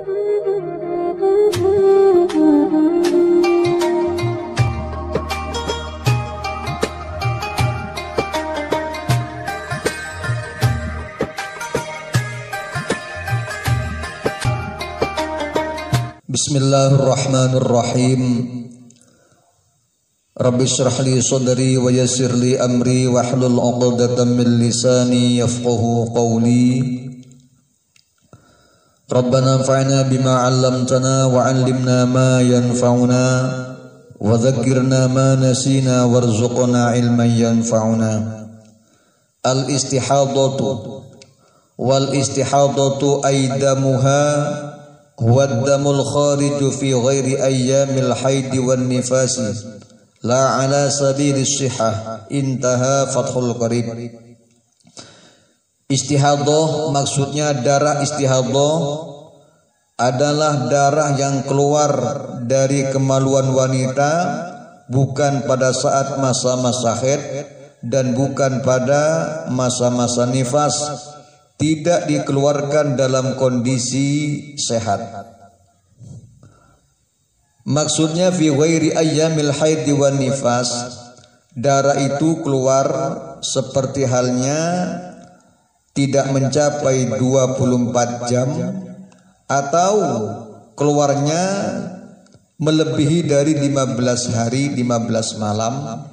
Bismillahirrahmanirrahim. Rabbi shrah li sadri wa yassir li amri wahlul 'uqdatam min lisani yafqahu qawli. Rabbana anfa'na bima 'allamtana wa 'allimna ma yanfa'una wa dhakkirna ma nasina warzuqna 'ilman yanfa'una. Al-istihadatu wal istihadatu aidamuha huwa ad-damul khariju fi ghairi ayyamil haidi wan nifasi la ala sabilis sihah. Intaha Fathul Qarib. Istihadah maksudnya darah istihadah adalah darah yang keluar dari kemaluan wanita bukan pada saat masa-masa haid dan bukan pada masa-masa nifas, tidak dikeluarkan dalam kondisi sehat. Maksudnya fi ghairi ayyamil haid wan nifas, darah itu keluar seperti halnya tidak mencapai 24 jam atau keluarnya melebihi dari 15 hari 15 malam,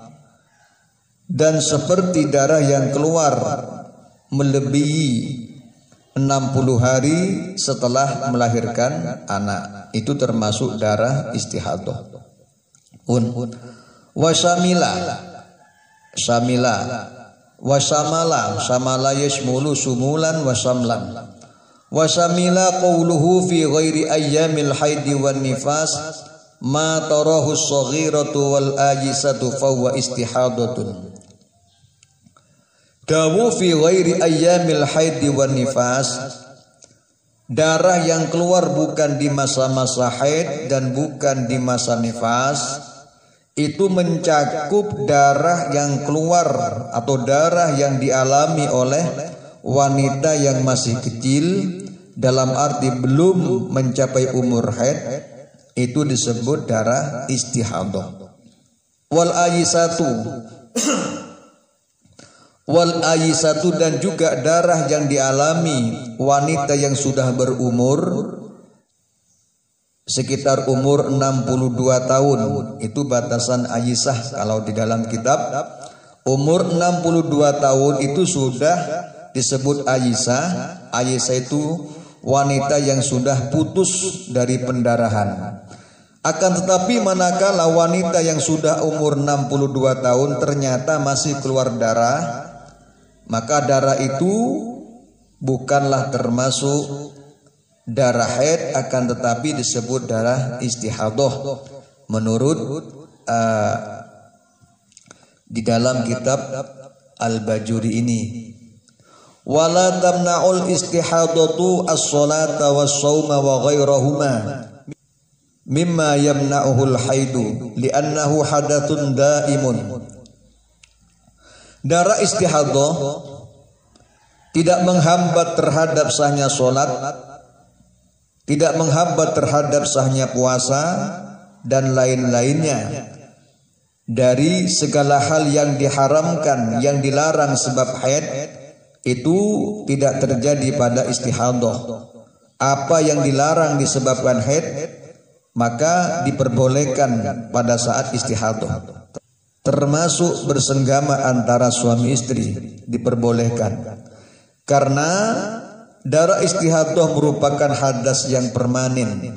dan seperti darah yang keluar melebihi 60 hari setelah melahirkan anak, itu termasuk darah istihadah. Wasamila wasamala yashmulu sumulan wasamlan. Wasamila qawluhu fi ghairi ayyamil haidi wan nifas ma tarahu as-saghiratu wal ajisatu fa huwa istihadatun. Dawu fi ghairi ayyamil haidi wan nifas, darah yang keluar bukan di masa-masa haid dan bukan di masa nifas, itu mencakup darah yang keluar atau darah yang dialami oleh wanita yang masih kecil, dalam arti belum mencapai umur haid, itu disebut darah istihadah. Wal ayisatu dan juga darah yang dialami wanita yang sudah berumur sekitar umur 62 tahun. Itu batasan ayisah kalau di dalam kitab. Umur 62 tahun itu sudah disebut ayisah. Ayisah itu wanita yang sudah putus dari pendarahan. Akan tetapi manakala wanita yang sudah umur 62 tahun ternyata masih keluar darah, maka darah itu bukanlah termasuk darah haid, akan tetapi disebut darah istihadah menurut di dalam kitab Al-Bajuri ini. Wala tamna'ul istihadatu as-salata was-sauma wa ghairahuma mimma yamna'uhul haidu li'annahu hadatsun daimun. Darah istihadah tidak menghambat terhadap sahnya solat, tidak menghambat terhadap sahnya puasa dan lain-lainnya dari segala hal yang diharamkan, yang dilarang sebab haid, itu tidak terjadi pada istihadah. Apa yang dilarang disebabkan haid maka diperbolehkan pada saat istihadah. Termasuk bersenggama antara suami istri diperbolehkan, karena darah istihadah merupakan hadas yang permanen.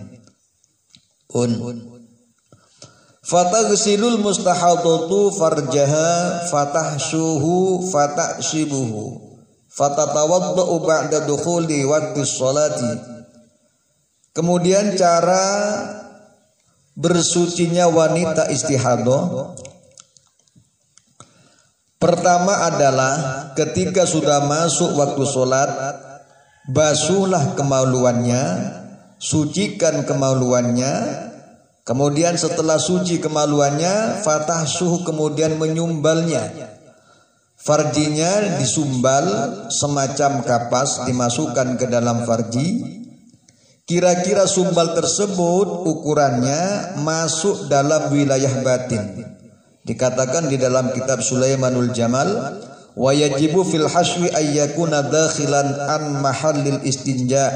Fataghsilul mustahadatu farjaha fatahshuhu fatahsibuhu fatatawaddau ba'da dukhuli waqti sholati. Kemudian cara bersucinya wanita istihadah, pertama adalah ketika sudah masuk waktu sholat, basuhlah kemaluannya, sucikan kemaluannya. Kemudian setelah suci kemaluannya, fatahsuh, kemudian menyumbalnya. Farjinya disumbal semacam kapas, dimasukkan ke dalam farji. kira-kira sumbal tersebut ukurannya masuk dalam wilayah batin. Dikatakan di dalam kitab Sulaimanul Jamal, wa yajibu fil hashwi ayyakuna dakhilan an mahallil istinja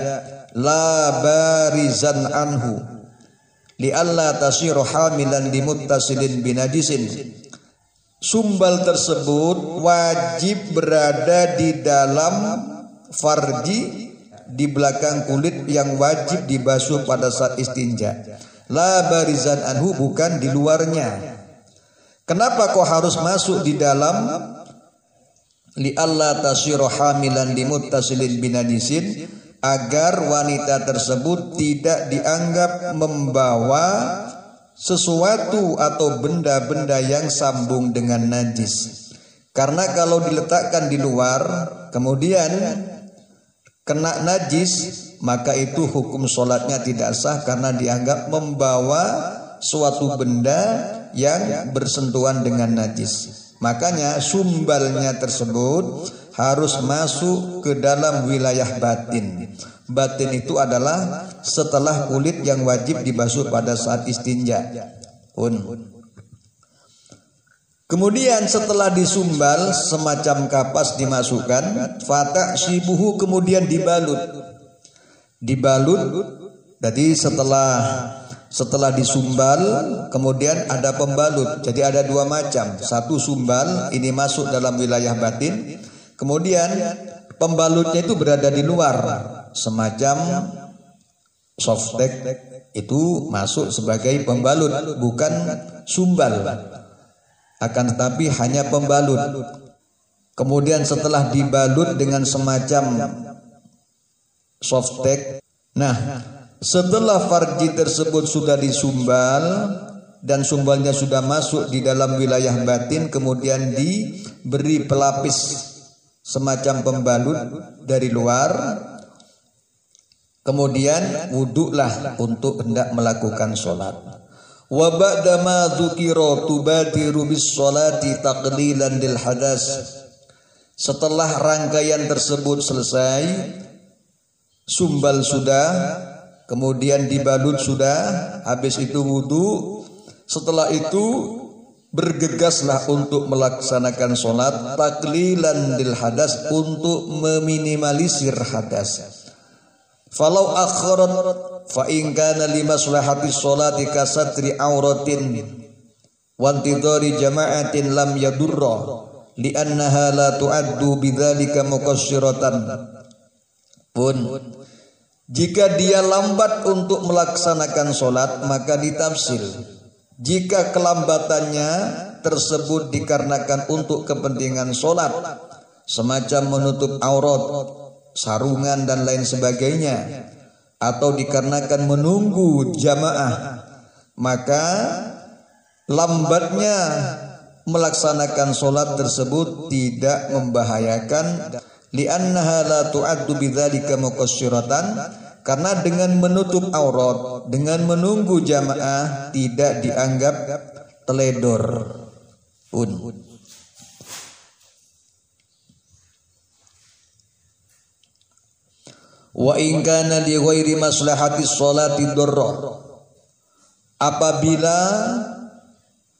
la barizan anhu li alla tasiru hamilan limuttasilin binajisin. Sumbal tersebut wajib berada di dalam farji, di belakang kulit yang wajib dibasuh pada saat istinja. La barizan anhu, bukan di luarnya. Kenapa kok harus masuk di dalam? Li alla tasiru hamilan limuttasilin binajisin, agar wanita tersebut tidak dianggap membawa sesuatu atau benda-benda yang sambung dengan najis. Karena kalau diletakkan di luar kemudian kena najis, maka itu hukum sholatnya tidak sah karena dianggap membawa suatu benda yang bersentuhan dengan najis. Makanya sumbalnya tersebut harus masuk ke dalam wilayah batin. Batin itu adalah setelah kulit yang wajib dibasuh pada saat istinja. Kemudian setelah disumbal semacam kapas dimasukkan, fata sibuhu, kemudian dibalut. Jadi setelah disumbal kemudian ada pembalut. Jadi ada dua macam. Satu sumbal, ini masuk dalam wilayah batin. Kemudian pembalutnya itu berada di luar, semacam softtek, itu masuk sebagai pembalut, bukan sumbal. Akan tetapi hanya pembalut. Kemudian setelah dibalut dengan semacam softtek, nah setelah farji tersebut sudah disumbal dan sumbalnya sudah masuk di dalam wilayah batin, kemudian diberi pelapis semacam pembalut dari luar, kemudian wuduklah untuk hendak melakukan sholat. Wa ba'da ma dzukira tubadiru bis sholati taqlilan lil hadas. Setelah rangkaian tersebut selesai, sumbal sudah, kemudian dibalut sudah, habis itu wudu. Setelah itu bergegaslah untuk melaksanakan sholat taqlilan lil hadas, untuk meminimalisir hadas. Falau akharat fa in kana limaslahati sholati kasatri auratin wa intidari jama'atin lam yadurra li'annaha la tu'addu bidzalika muqassiratan. Pun jika dia lambat untuk melaksanakan sholat, maka ditafsir. Jika kelambatannya tersebut dikarenakan untuk kepentingan sholat, semacam menutup aurat, sarungan dan lain sebagainya, atau dikarenakan menunggu jamaah, maka lambatnya melaksanakan sholat tersebut tidak membahayakan. Li'annaha la tu'addu bidzalika muqassiratan, karena dengan menutup aurat, dengan menunggu jamaah tidak dianggap teledor. Wa in kana li ghairi maslahati sholati darra, apabila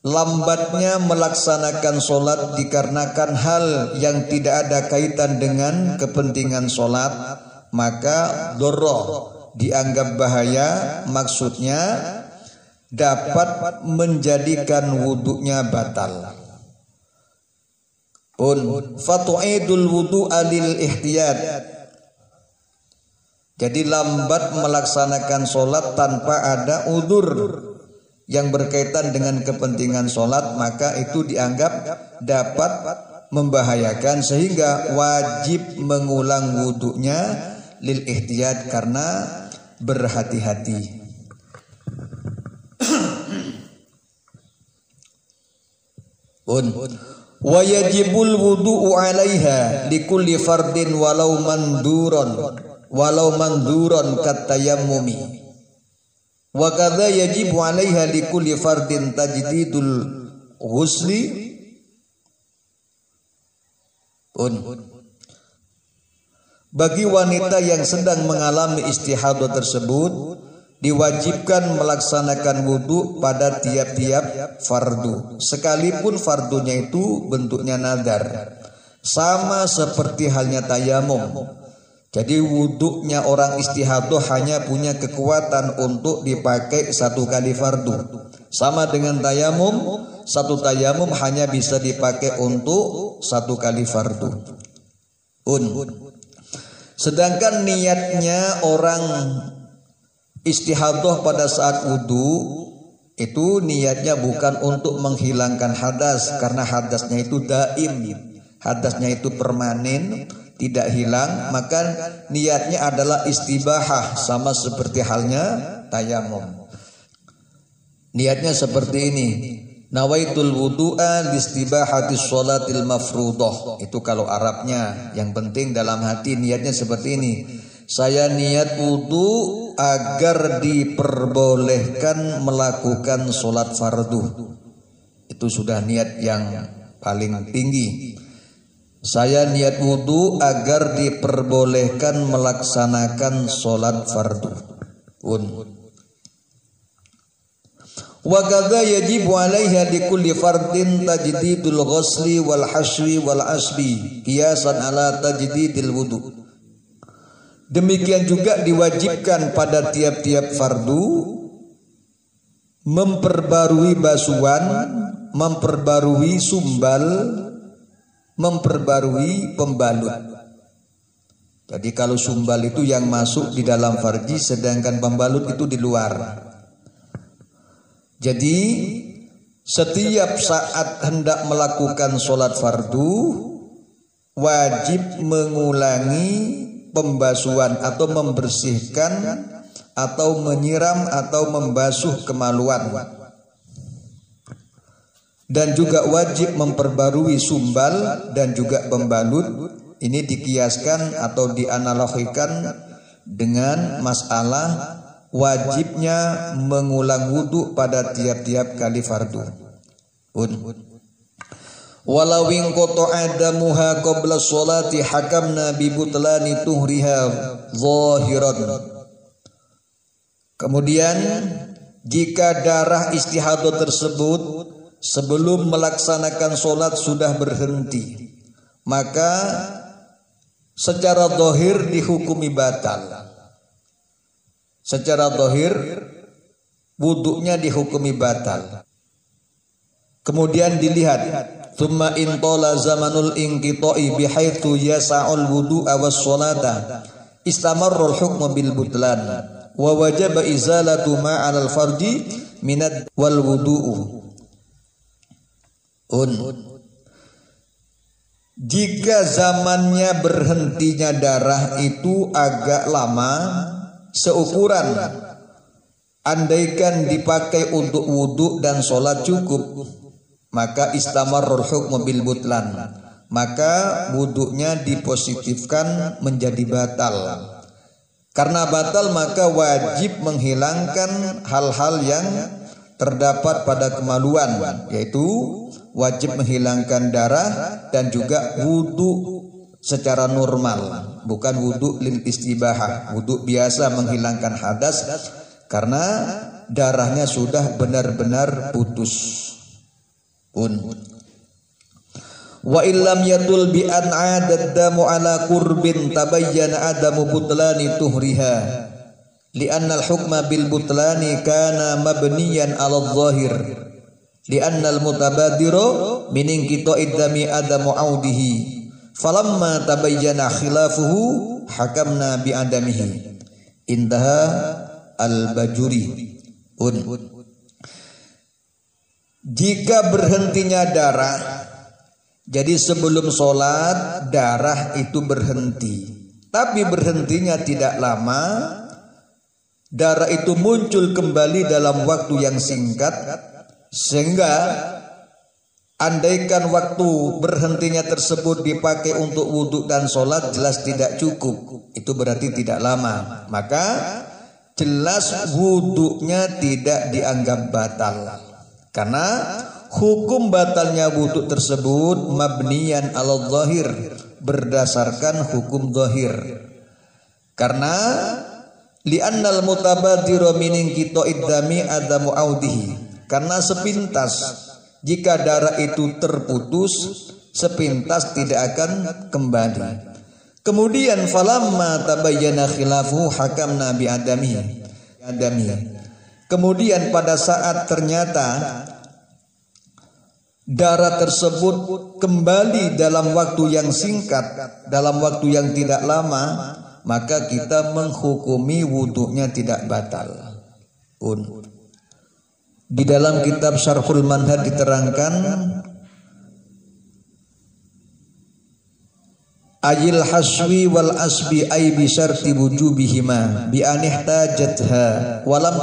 lambatnya melaksanakan sholat dikarenakan hal yang tidak ada kaitan dengan kepentingan sholat, maka darra dianggap bahaya, maksudnya dapat menjadikan wuduknya batal. Fatu'idul wudu'a lil ihtiyat, jadi lambat melaksanakan sholat tanpa ada udzur yang berkaitan dengan kepentingan sholat, maka itu dianggap dapat membahayakan, sehingga wajib mengulang wuduknya lil ihtiyat, karena berhati-hati. Wa yajibul wudu'u 'alaiha likulli fardin walau manduran katayammumi, wa kadza yajibu 'alaiha likulli fardin tajdidul ghusli. Bagi wanita yang sedang mengalami istihadah tersebut diwajibkan melaksanakan wudu pada tiap-tiap fardu, sekalipun fardunya itu bentuknya nadar, sama seperti halnya tayamum. Jadi wudunya orang istihadah hanya punya kekuatan untuk dipakai satu kali fardu, sama dengan tayamum. Satu tayamum hanya bisa dipakai untuk satu kali fardu. Sedangkan niatnya orang istihadah pada saat wudu itu niatnya bukan untuk menghilangkan hadas, karena hadasnya itu daim, hadasnya itu permanen, tidak hilang. Maka niatnya adalah istibahah, sama seperti halnya tayamum. Niatnya seperti ini: nawaitul wudu'a listibahatis sholatil mafruḍah. Itu kalau Arabnya. Yang penting dalam hati niatnya seperti ini: saya niat wudu agar diperbolehkan melakukan sholat fardu. Itu sudah niat yang paling tinggi. Saya niat wudu agar diperbolehkan melaksanakan sholat fardu. Wa kadza yajibu 'alaiha di kulli fardin tajdidul ghusli wal hasri wal asbi qiyasan 'ala tajdidil wudu. Demikian juga diwajibkan pada tiap-tiap fardu memperbarui basuhan, memperbarui sumbal, memperbarui pembalut. Jadi kalau sumbal itu yang masuk di dalam farji, sedangkan pembalut itu di luar. Jadi setiap saat hendak melakukan sholat fardu wajib mengulangi pembasuhan atau membersihkan atau menyiram atau membasuh kemaluan, dan juga wajib memperbarui sumbal dan juga pembalut. Ini dikiaskan atau dianalogikan dengan masalah wajibnya mengulang wudu pada tiap-tiap kali fardu. Walau in qata'a damuha qabla sholati hakamna bi butlani tuhriha zahiran. Kemudian jika darah istihadah tersebut sebelum melaksanakan sholat sudah berhenti, maka secara zahir dihukumi batal. Secara zahir wudunya dihukumi batal. Kemudian dilihat, thumma in tala zamanul inqita'i bihaitsu yasa'ul wudu'a was sholata istamarra al-hukmu bil butlan wa wajaba izalatu ma 'alal farji minad wal wudu'u. Jika zamannya berhentinya darah itu agak lama, seukuran andaikan dipakai untuk wudu dan sholat cukup, maka istamarrul hukmu bil butlan, maka wudunya dipositifkan menjadi batal. Karena batal maka wajib menghilangkan hal-hal yang terdapat pada kemaluan, yaitu wajib menghilangkan darah dan juga wudu secara normal, bukan wudu lil istibahah, wudu biasa menghilangkan hadas karena darahnya sudah benar-benar putus. Wa illam yatul bi an 'adad damu ala qurbin tabayyana adamu butlani tuhriha li'anna al-hukma bil butlani kana mabniyan 'ala adh-dhahir li'anna al-mutabadiru min inqita'id dami adamu 'audihi falamma tabayyana khilafuhu hakamna bi adamihi. Intaha al-Bajuri. Jika berhentinya darah, jadi sebelum sholat darah itu berhenti, tapi berhentinya tidak lama, darah itu muncul kembali dalam waktu yang singkat, sehingga andaikan waktu berhentinya tersebut dipakai untuk wudhu dan sholat jelas tidak cukup, itu berarti tidak lama, maka jelas wudhunya tidak dianggap batal. Karena hukum batalnya wudhu tersebut mabniyan ala zahir, berdasarkan hukum zahir. Karena li'annal mutabadira min inqita'id dami adamu audihi. Karena sepintas jika darah itu terputus, sepintas tidak akan kembali. Kemudian falamma tabayyana khilafu hakamna bi adami. Kemudian pada saat ternyata darah tersebut kembali dalam waktu yang singkat, dalam waktu yang tidak lama, maka kita menghukumi wudunya tidak batal. Di dalam kitab Syarhul Manhaj diterangkan ayil haswi wal asbi ay bi syarti wujubihima bi anihtajatha walam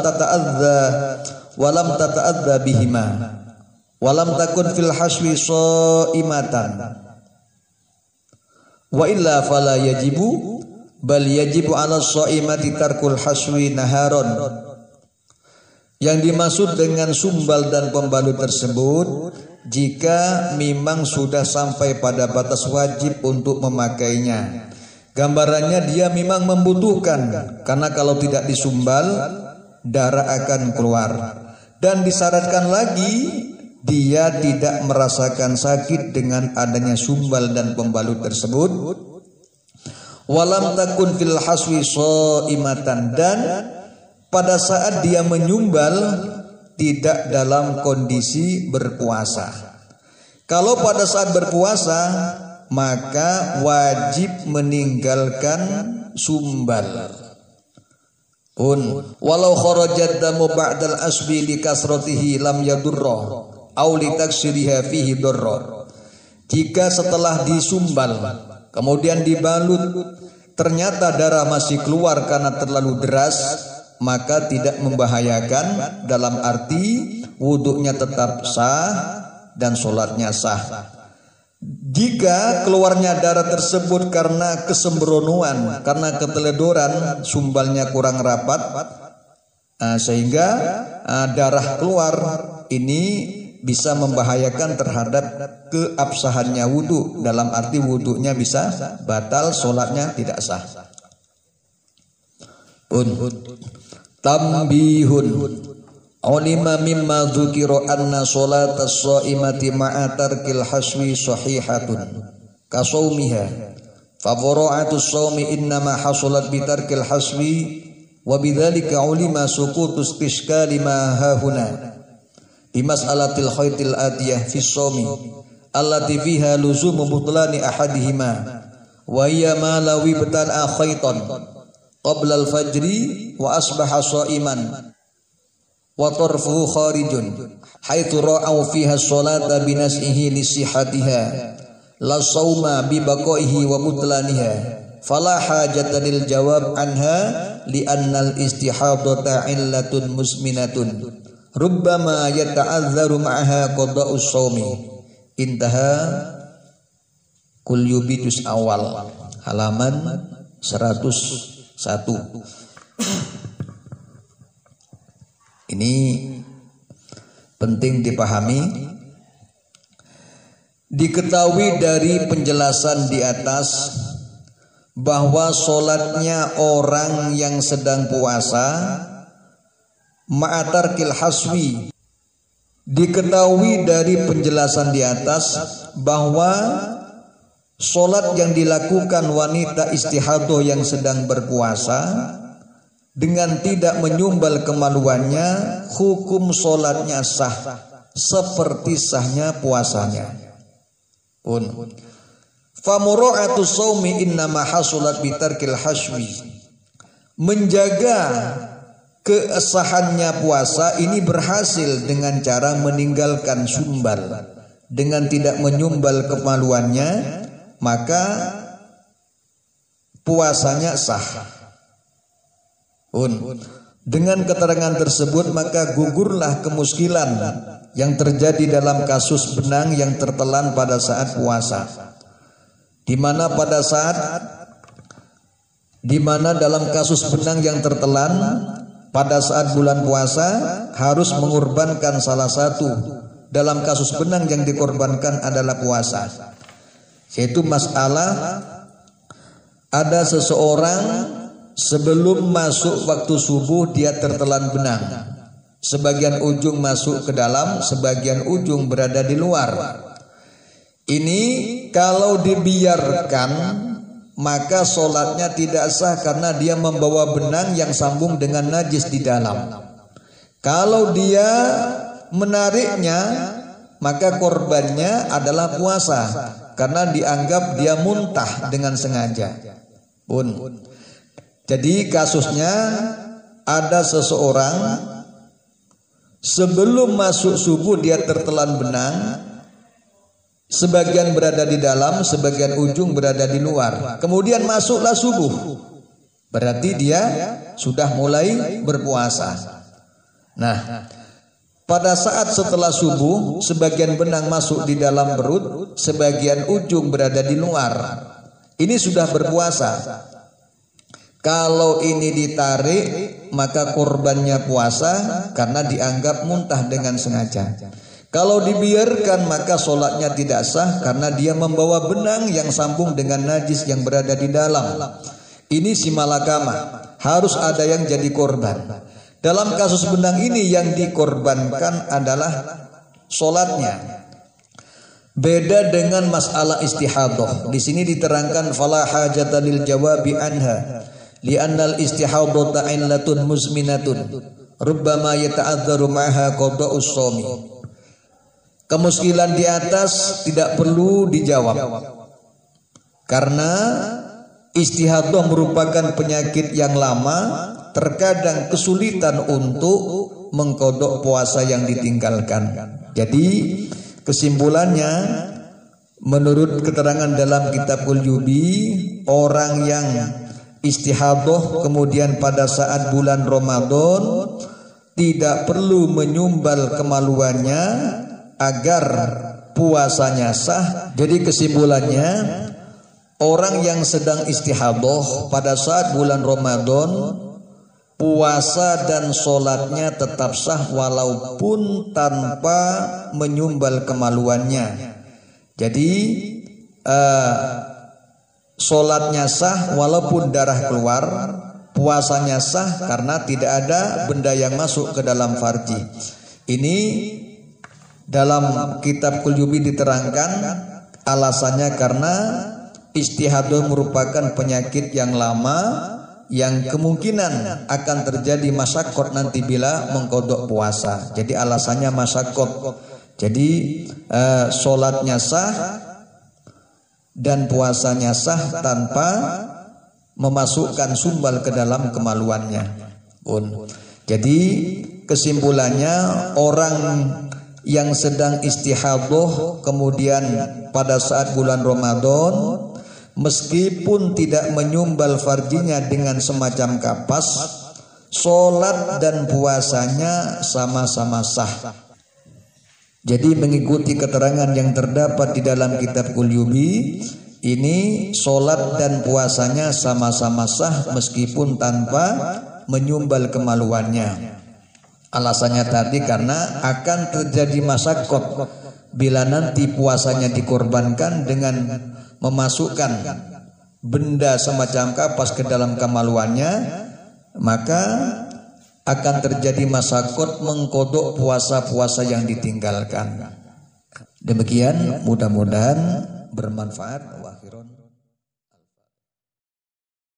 tata'adza bihima walam takun fil haswi shaimatan wa illa fala yajibu bal yajibu ala shaimati tarkul haswi naharon. Yang dimaksud dengan sumbal dan pembalut tersebut jika memang sudah sampai pada batas wajib untuk memakainya. Gambarannya dia memang membutuhkan, karena kalau tidak disumbal darah akan keluar. Dan disyaratkan lagi dia tidak merasakan sakit dengan adanya sumbal dan pembalut tersebut. Walam takun fil haswi shaimatan, dan pada saat dia menyumbal tidak dalam kondisi berpuasa. Kalau pada saat berpuasa maka wajib meninggalkan sumbal. Walau kharajat damu ba'dal asbi li kasratihi lam yadurra aw li taksiriha fihi darra. Jika setelah disumbal kemudian dibalut ternyata darah masih keluar karena terlalu deras, maka tidak membahayakan, dalam arti wuduknya tetap sah dan sholatnya sah. Jika keluarnya darah tersebut karena kesembronoan, karena keteledoran, sumbalnya kurang rapat, sehingga darah keluar, ini bisa membahayakan terhadap keabsahannya wudhu, dalam arti wudhunya bisa batal, sholatnya tidak sah. Tambihun ulima mimma dzukira anna sholatas shaimati ma'a tarkil haswi sahihatun ka shaumiha fa fara'atus shaumi innama hasalat bi tarkil haswi wa bidzalika ulima suqutus istishkali ma hahuna bi mas'alatil khaytil atiyah fi shaumi allati fiha luzumu butlani ahadihima wa hiya ma lawi bata'a khaytan qabla al-fajri wa asbaha sha'iman wa tarfuhu kharijun haitsu ra'au fiha sholata binas'ihi li sihhatiha la shauma bi baqaihi wa butlaniha fala hajata lil jawab anha li anna al-istihadata illatun musminatun rubbama yata'azzaru ma'aha qada'us shaumi. Intaha Kulyubitus awal halaman 101. Ini penting dipahami. Diketahui dari penjelasan di atas bahwa sholatnya orang yang sedang puasa ma'atarkil haswi. Diketahui dari penjelasan di atas bahwa sholat yang dilakukan wanita istihadah yang sedang berpuasa dengan tidak menyumbal kemaluannya, hukum sholatnya sah seperti sahnya puasanya. Famura'atu shaumi innama hasulat bitarkil haswi. Menjaga kesahannya puasa ini berhasil dengan cara meninggalkan sumbal. Dengan tidak menyumbal kemaluannya, maka puasanya sah. Dengan keterangan tersebut maka gugurlah kemuskilan yang terjadi dalam kasus benang yang tertelan pada saat puasa. Di mana dalam kasus benang yang tertelan pada saat bulan puasa harus mengorbankan salah satu. Dalam kasus benang yang dikorbankan adalah puasa. yaitu masalah ada seseorang sebelum masuk waktu subuh dia tertelan benang. Sebagian ujung masuk ke dalam, sebagian ujung berada di luar. Ini kalau dibiarkan maka sholatnya tidak sah karena dia membawa benang yang sambung dengan najis di dalam. Kalau dia menariknya maka korbannya adalah puasa karena dianggap dia muntah dengan sengaja. Jadi kasusnya ada seseorang sebelum masuk subuh dia tertelan benang, sebagian berada di dalam, sebagian ujung berada di luar. Kemudian masuklah subuh, berarti dia sudah mulai berpuasa. Nah, pada saat setelah subuh, sebagian benang masuk di dalam perut, sebagian ujung berada di luar. Ini sudah berpuasa. Kalau ini ditarik, maka korbannya puasa karena dianggap muntah dengan sengaja. Kalau dibiarkan maka sholatnya tidak sah karena dia membawa benang yang sambung dengan najis yang berada di dalam. Ini si malakama, harus ada yang jadi korban. Dalam kasus benang ini yang dikorbankan adalah sholatnya. Beda dengan masalah istihadah. Di sini diterangkan fala hajata lil jawabi anha li'annal istihadata illatun muzminatun rubbama yata'adzaru ma'ha qada'us shaumi. Kemuskilan di atas tidak perlu dijawab karena istihadah merupakan penyakit yang lama, terkadang kesulitan untuk mengkodok puasa yang ditinggalkan. Jadi kesimpulannya menurut keterangan dalam kitab Qulyubi, orang yang istihadah kemudian pada saat bulan Ramadan tidak perlu menyumbal kemaluannya agar puasanya sah. Jadi kesimpulannya, orang yang sedang istihadah pada saat bulan Ramadan, puasa dan sholatnya tetap sah walaupun tanpa menyumbal kemaluannya. Jadi sholatnya sah walaupun darah keluar, puasanya sah karena tidak ada benda yang masuk ke dalam farji. Ini dalam kitab Qulyubi diterangkan alasannya karena istihadah merupakan penyakit yang lama yang kemungkinan akan terjadi masyaqqat nanti bila mengkodok puasa. Jadi alasannya masyaqqat. Jadi sholatnya sah dan puasanya sah tanpa memasukkan sumbal ke dalam kemaluannya. Jadi kesimpulannya, orang yang sedang istihadah kemudian pada saat bulan Ramadan meskipun tidak menyumbal farjinya dengan semacam kapas, sholat dan puasanya sama-sama sah. Jadi mengikuti keterangan yang terdapat di dalam kitab Qulyubi, ini sholat dan puasanya sama-sama sah meskipun tanpa menyumbal kemaluannya. Alasannya tadi karena akan terjadi masyaqqat bila nanti puasanya dikorbankan dengan memasukkan benda semacam kapas ke dalam kemaluannya, maka akan terjadi masyaqqat mengkodok puasa-puasa yang ditinggalkan. Demikian, mudah-mudahan bermanfaat.